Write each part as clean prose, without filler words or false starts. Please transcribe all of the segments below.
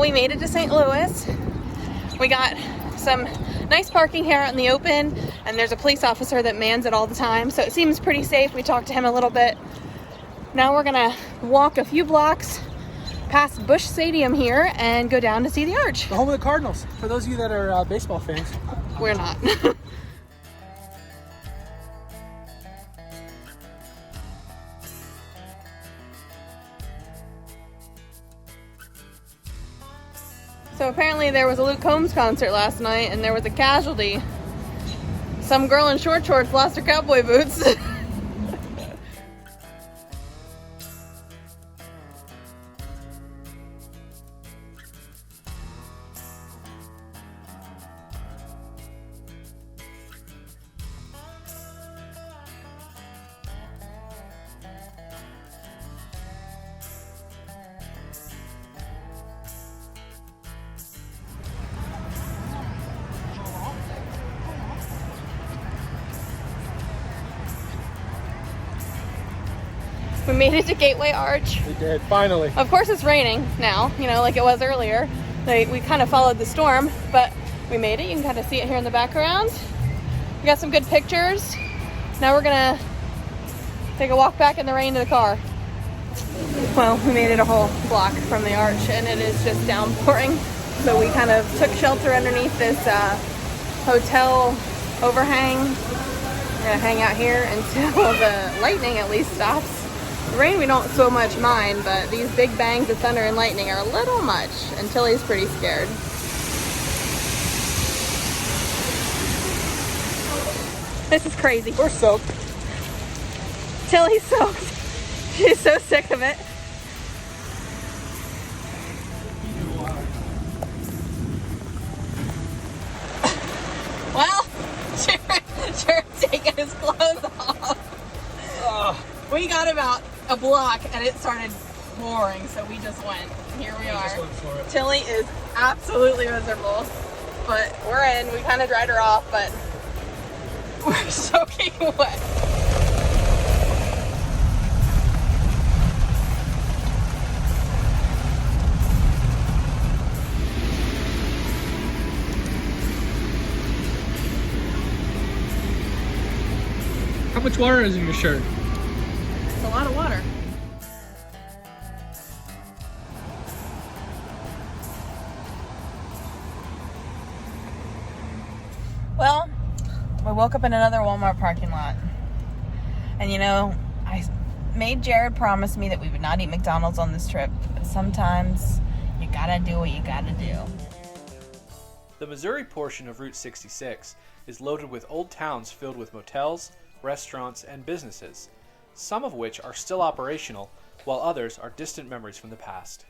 we made it to St. Louis. We got some nice parking here out in the open, and there's a police officer that mans it all the time, so it seems pretty safe. We talked to him a little bit. Now we're gonna walk a few blocks past Busch Stadium here and go down to see the Arch. The home of the Cardinals, for those of you that are baseball fans. We're not. So apparently there was a Luke Combs concert last night and there was a casualty. Some girl in short shorts lost her cowboy boots. We made it to Gateway Arch. We did, finally. Of course it's raining now, you know, like it was earlier. We kind of followed the storm, but we made it. You can kind of see it here in the background. We got some good pictures. Now we're gonna take a walk back in the rain to the car. Well, we made it a whole block from the Arch and it is just downpouring. So we kind of took shelter underneath this hotel overhang. We're gonna hang out here until the lightning at least stops. The rain we don't so much mind, but these big bangs of thunder and lightning are a little much, and Tilly's pretty scared. This is crazy. We're soaked. Tilly's soaked. She's so sick of it. Well, Jared's taking his clothes off. We got about a block and it started pouring, so we just went. Here we are. Tilly is absolutely miserable, but we're in. We kind of dried her off, but we're soaking wet. How much water is in your shirt? It's a lot of water. Well, we woke up in another Walmart parking lot. And you know, I made Jared promise me that we would not eat McDonald's on this trip. But sometimes you gotta do what you gotta do. The Missouri portion of Route 66 is loaded with old towns filled with motels, restaurants, and businesses, some of which are still operational, while others are distant memories from the past.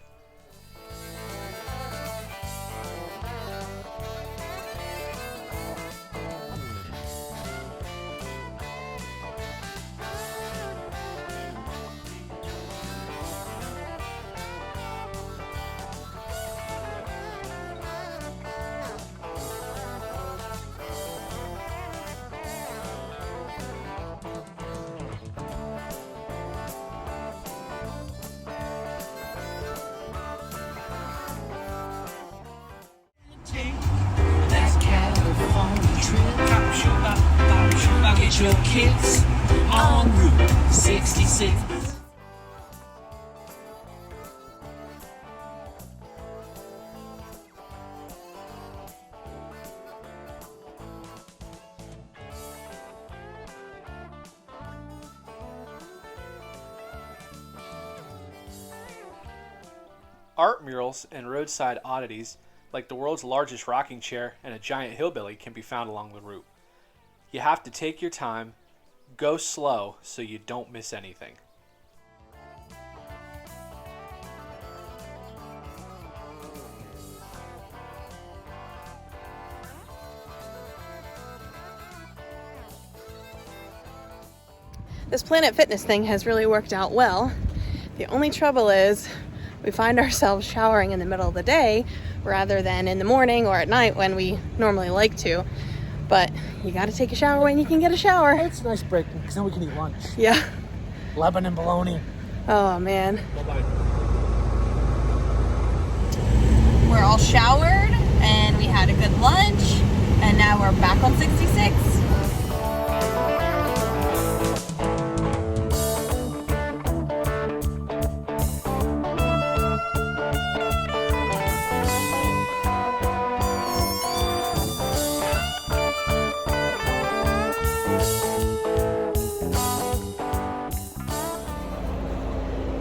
Get your kids on Route 66. Art murals and roadside oddities, like the world's largest rocking chair and a giant hillbilly, can be found along the route. You have to take your time, go slow so you don't miss anything. This Planet Fitness thing has really worked out well. The only trouble is we find ourselves showering in the middle of the day rather than in the morning or at night when we normally like to. But you gotta take a shower when you can get a shower. It's a nice break because then we can eat lunch. Yeah. Lebanon bologna. Oh man. Bye-bye. we're all showered and we had a good lunch, and now we're back on 66.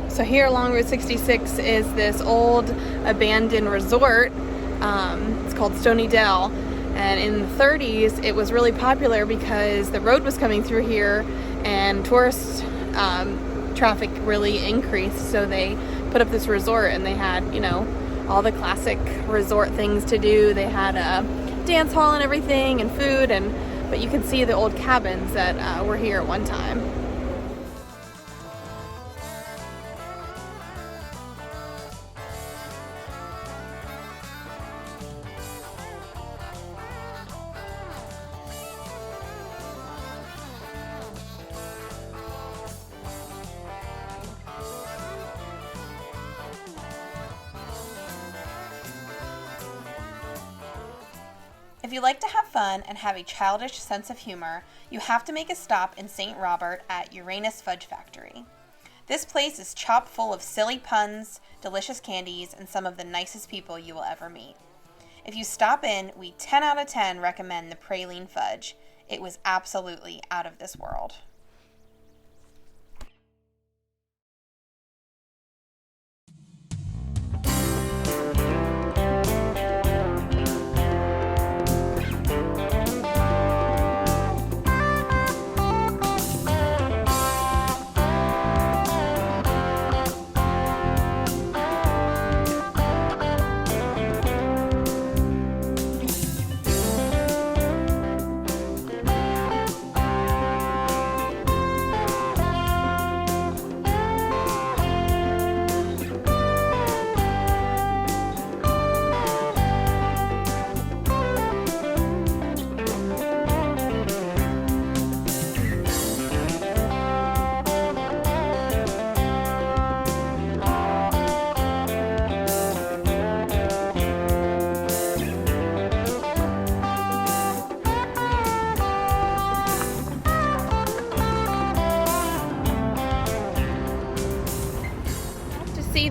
So here along Route 66 is this old abandoned resort. It's called Stony Dell. And in the 30s, it was really popular because the road was coming through here and tourist traffic really increased. So they put up this resort, and they had, you know, all the classic resort things to do. They had a dance hall and everything and food, but you can see the old cabins that were here at one time. If you like to have fun and have a childish sense of humor, you have to make a stop in St. Robert at Uranus Fudge Factory. This place is chock full of silly puns, delicious candies, and some of the nicest people you will ever meet. If you stop in, we 10 out of 10 recommend the praline fudge. It was absolutely out of this world.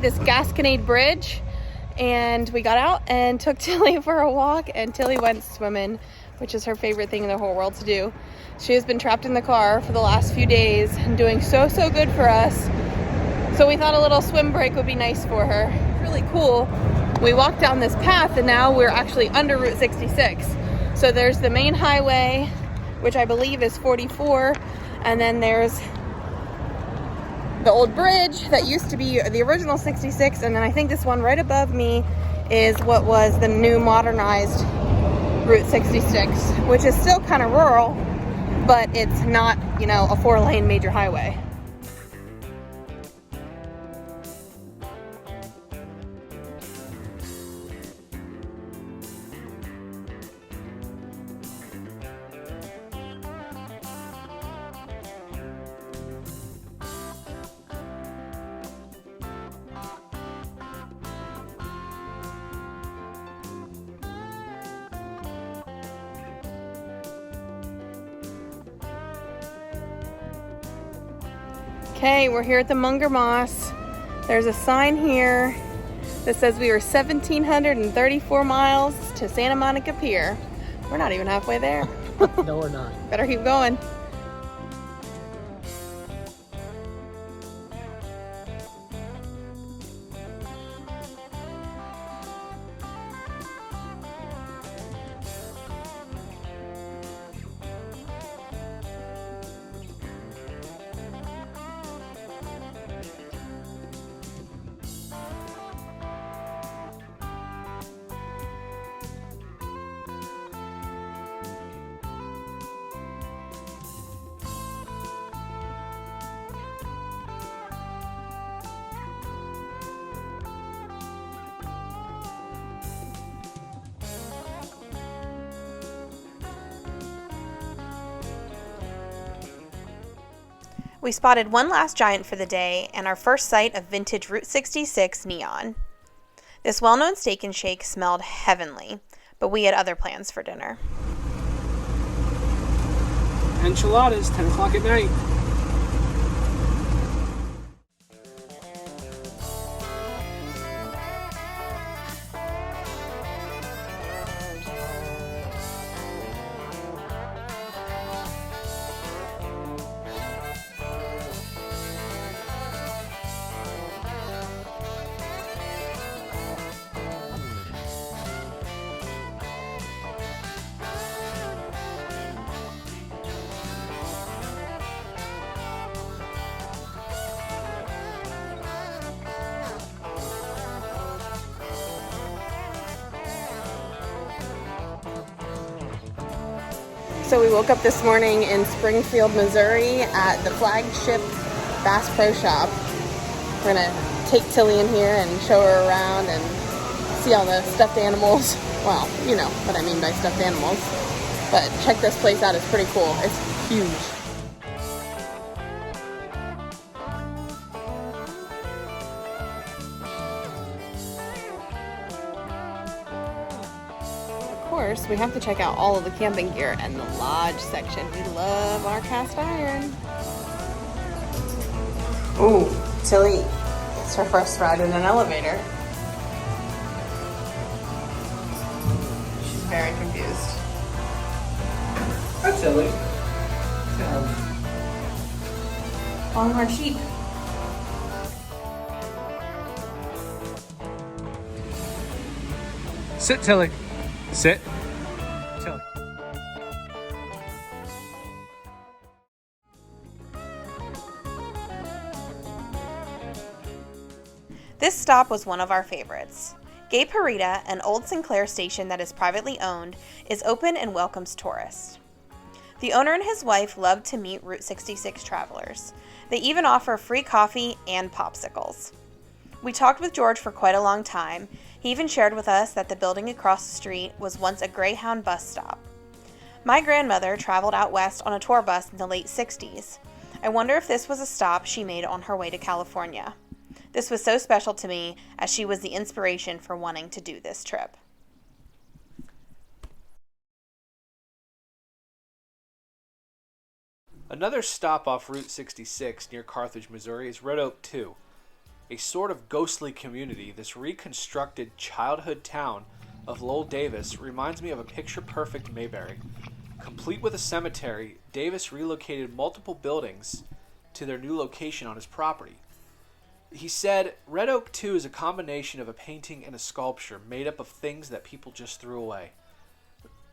This Gasconade Bridge, and we got out and took Tilly for a walk, and Tilly went swimming, which is her favorite thing in the whole world to do. She has been trapped in the car for the last few days and doing so good for us, so we thought a little swim break would be nice for her. Really cool. We walked down this path and now we're actually under Route 66. So there's the main highway, which I believe is 44, and then there's the old bridge that used to be the original 66, and then I think this one right above me is what was the new modernized Route 66, which is still kind of rural, but it's not, you know, a 4-lane major highway. Okay, we're here at the Munger Moss. There's a sign here that says we are 1,734 miles to Santa Monica Pier. We're not even halfway there. No, we're not. Better keep going. We spotted one last giant for the day and our first sight of vintage Route 66 neon. This well-known steak and shake smelled heavenly, but we had other plans for dinner. Enchiladas, 10 o'clock at night. So we woke up this morning in Springfield, Missouri at the flagship Bass Pro Shop. We're gonna take Tilly in here and show her around and see all the stuffed animals. Well, you know what I mean by stuffed animals. But check this place out, it's pretty cool. It's huge. Of course, we have to check out all of the camping gear and the lodge section. We love our cast iron. Ooh, Tilly, it's her first ride in an elevator. She's very confused. Hi, Tilly. All our sheep. Sit, Tilly. Sit. Tilly. This stop was one of our favorites. Gay Parita, an old Sinclair station that is privately owned, is open and welcomes tourists. The owner and his wife love to meet Route 66 travelers. They even offer free coffee and popsicles. We talked with George for quite a long time. He even shared with us that the building across the street was once a Greyhound bus stop. My grandmother traveled out west on a tour bus in the late 60s. I wonder if this was a stop she made on her way to California. This was so special to me as she was the inspiration for wanting to do this trip. Another stop off Route 66 near Carthage, Missouri is Red Oak 2. A sort of ghostly community, this reconstructed childhood town of Lowell Davis reminds me of a picture-perfect Mayberry. Complete with a cemetery, Davis relocated multiple buildings to their new location on his property. He said, Red Oak 2 is a combination of a painting and a sculpture made up of things that people just threw away.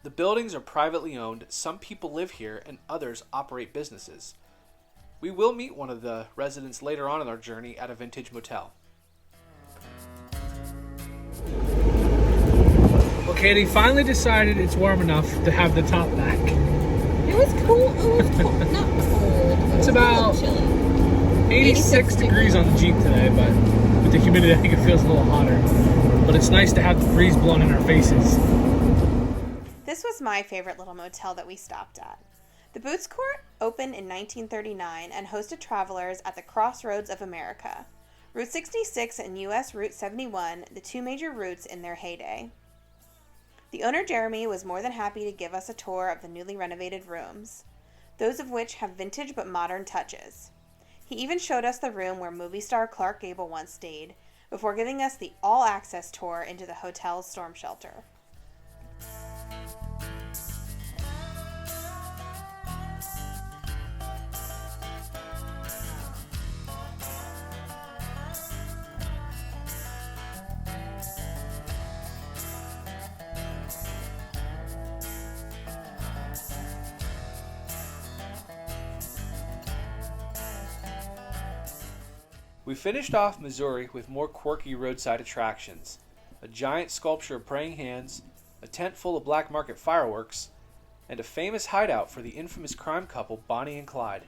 The buildings are privately owned, some people live here, and others operate businesses. We will meet one of the residents later on in our journey at a vintage motel. Well, Katie finally decided it's warm enough to have the top back. It was cool. It was cold. Not cold. It's about chilly. 86 degrees on the Jeep today, but with the humidity, I think it feels a little hotter. But it's nice to have the breeze blowing in our faces. This was my favorite little motel that we stopped at. The Boots Court opened in 1939 and hosted travelers at the crossroads of America, Route 66 and US Route 71, the two major routes in their heyday. The owner, Jeremy, was more than happy to give us a tour of the newly renovated rooms, those of which have vintage but modern touches. He even showed us the room where movie star Clark Gable once stayed, before giving us the all-access tour into the hotel's storm shelter. We finished off Missouri with more quirky roadside attractions. A giant sculpture of praying hands, a tent full of black market fireworks, and a famous hideout for the infamous crime couple Bonnie and Clyde.